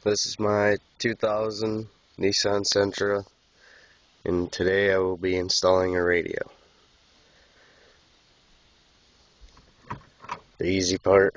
This is my 2000 Nissan Sentra, and today I will be installing a radio. The easy part.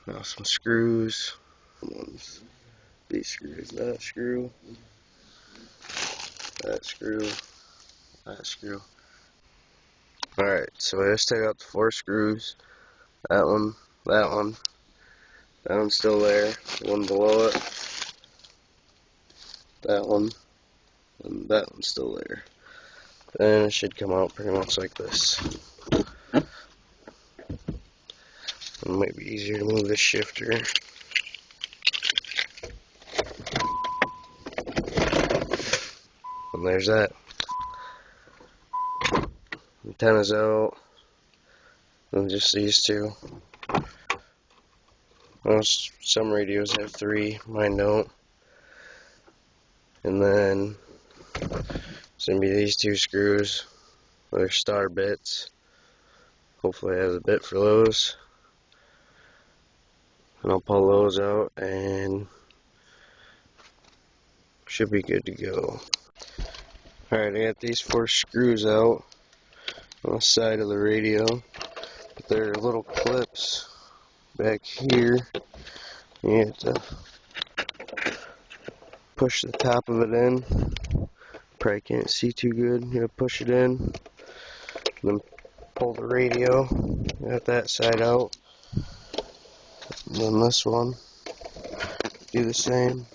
Now some screws. These screws, that screw, that screw, that screw. Alright, so I just take out the 4 screws. That one, that one. That one's still there. The one below it. That one. And that one's still there. And it should come out pretty much like this. It might be easier to move this shifter. And there's that. Antenna's out. And just these two. Some radios have 3, mine don't. And then it's gonna be these 2 screws. They're star bits. Hopefully I have the bit for those. And I'll pull those out and should be good to go. Alright, I got these 4 screws out on the side of the radio. But there are little clips back here. You have to push the top of it in. Probably can't see too good. You have to push it in. Then pull the radio. Got that side out. And then this one, do the same.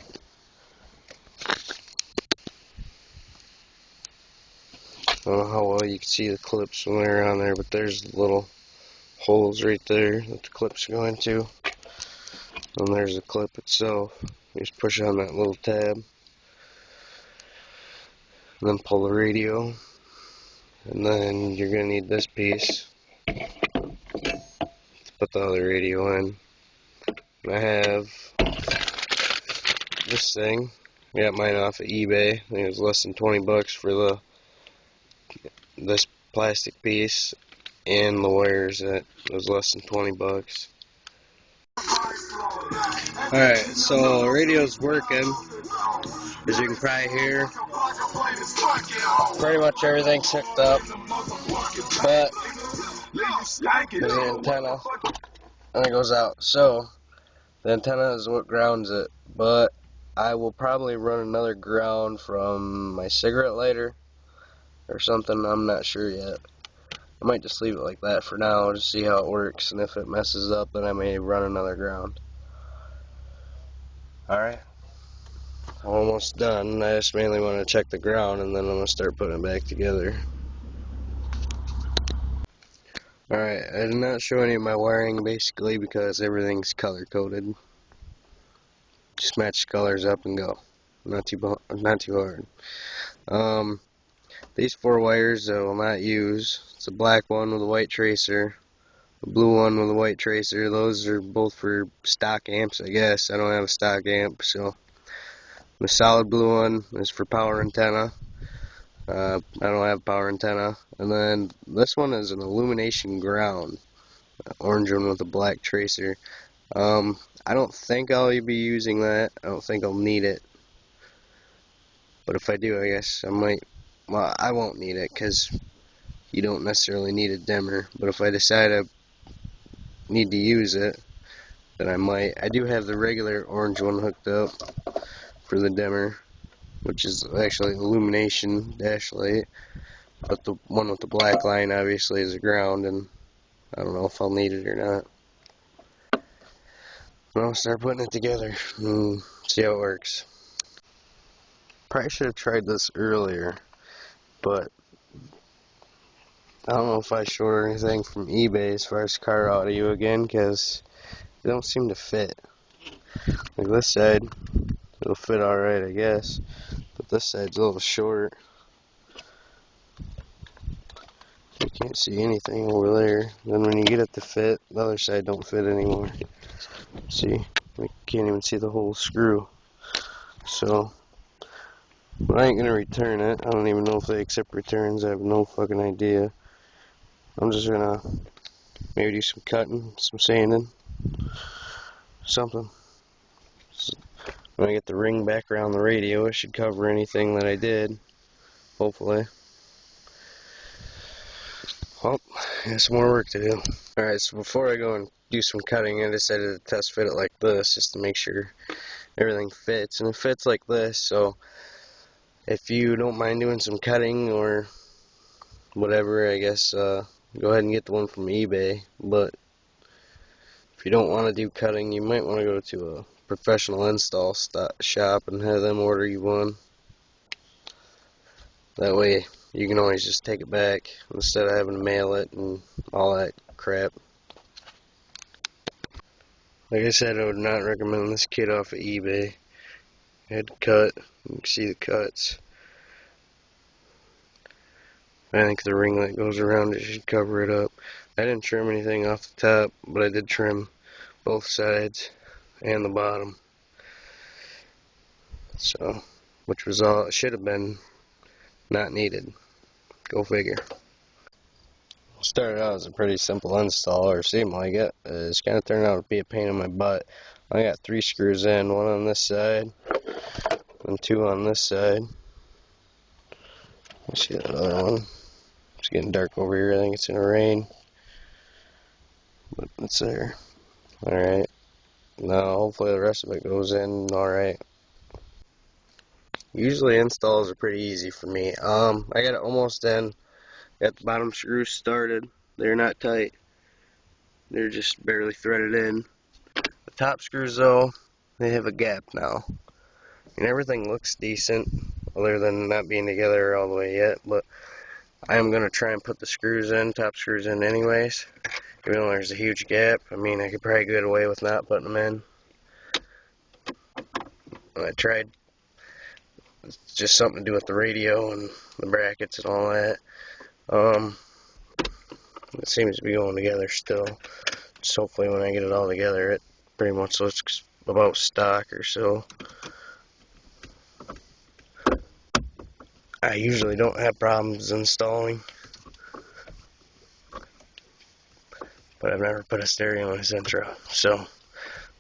I don't know how well you can see the clips when they're on there, but there's little holes right there that the clips go into. And there's the clip itself. You just push on that little tab. And then pull the radio. And then you're going to need this piece to put the other radio in. I have this thing. I got mine off of eBay. I think it was less than 20 bucks for this plastic piece and the wires. That was less than 20 bucks. Alright, so radio's working. As you can probably hear, pretty much everything's hooked up. But there's the antenna and it goes out. So the antenna is what grounds it, but I will probably run another ground from my cigarette lighter or something. I'm not sure yet. I might just leave it like that for now to see how it works, and if it messes up then I may run another ground. Alright, I'm almost done. I just mainly want to check the ground and then I'm going to start putting it back together. Alright, I did not show any of my wiring basically because everything's color coded. Just match the colors up and go. Not too hard. These 4 wires I will not use. It's a black one with a white tracer, a blue one with a white tracer. Those are both for stock amps, I guess. I don't have a stock amp, so the solid blue one is for power antenna. I don't have power antenna. And then this one is an illumination ground, orange one with a black tracer. I don't think I'll be using that. I don't think I'll need it. But if I do, I guess I might. Well, I won't need it because you don't necessarily need a dimmer. But if I decide I need to use it, then I might. I do have the regular orange one hooked up for the dimmer, which is actually illumination dash light. But the one with the black line obviously is a ground, and I don't know if I'll need it or not. But I'll start putting it together and see how it works. Probably should have tried this earlier, but I don't know if I showed anything from eBay as far as car audio again, because they don't seem to fit. Like this side, it it'll fit alright, I guess. But this side's a little short. You can't see anything over there. Then when you get it to fit, the other side don't fit anymore. See? We can't even see the whole screw. So, but I ain't gonna return it. I don't even know if they accept returns. I have no fucking idea. I'm just gonna maybe do some cutting, some sanding, something. So when I get the ring back around the radio, it should cover anything that I did. Hopefully. Well, I got some more work to do. Alright, so before I go and do some cutting, I decided to test fit it like this, just to make sure everything fits. And it fits like this, so if you don't mind doing some cutting or whatever, I guess go ahead and get the one from eBay. But if you don't want to do cutting, you might want to go to a professional install shop and have them order you one. That way you can always just take it back instead of having to mail it and all that crap. Like I said, I would not recommend this kit off of eBay. I had to cut. You can see the cuts. I think the ring that goes around it should cover it up. I didn't trim anything off the top, but I did trim both sides and the bottom. So, which was all it should have been not needed. Go figure. Started out as a pretty simple install, or seemed like it. It's kind of turned out to be a pain in my butt. I got 3 screws in, one on this side and 2 on this side. Let's see that other one. It's getting dark over here. I think it's gonna rain, but it's there. Alright. Now hopefully the rest of it goes in alright. Usually installs are pretty easy for me. I got it almost in. Got the bottom screws started. They're not tight. They're just barely threaded in. The top screws though, they have a gap now. And everything looks decent, other than not being together all the way yet, but I am going to try and put the screws in, top screws in anyways. Even though there's a huge gap, I mean I could probably get away with not putting them in. And I tried. It's just something to do with the radio and the brackets and all that. It seems to be going together still. Just hopefully when I get it all together, it pretty much looks about stock or so. I usually don't have problems installing, but I've never put a stereo in a Sentra, so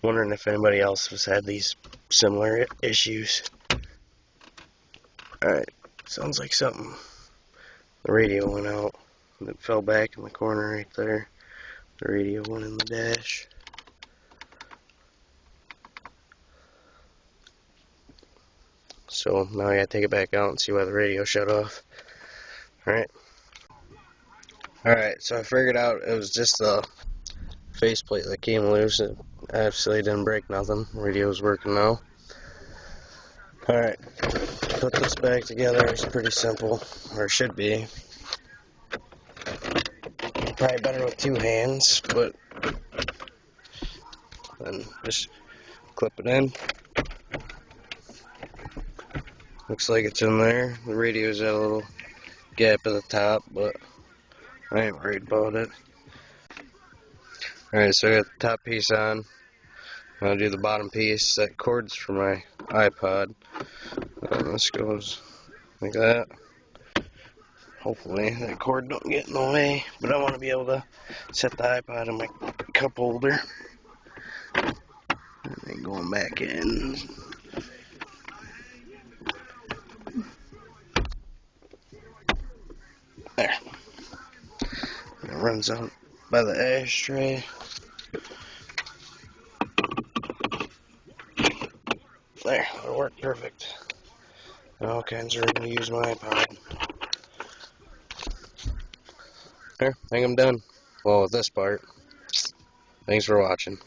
wondering if anybody else has had these similar issues. Alright, sounds like something. The radio went out, and it fell back in the corner right there. The radio went in the dash. So now I gotta take it back out and see why the radio shut off. Alright, so I figured out it was just the faceplate that came loose. It absolutely didn't break nothing. The radio's working now. Alright, put this back together. It's pretty simple, or it should be. Probably better with 2 hands, but then just clip it in. Looks like it's in there. The radio's at a little gap at the top, but I ain't worried about it. Alright, so I got the top piece on. I'm going to do the bottom piece. That cord's for my iPod. This goes like that. Hopefully that cord don't get in the way, but I want to be able to set the iPod in my cup holder. And then going back in. There. And it runs out by the ashtray. There, it'll work perfect. And all kinds of reason to use my iPod. There, I think I'm done. Well, with this part. Thanks for watching.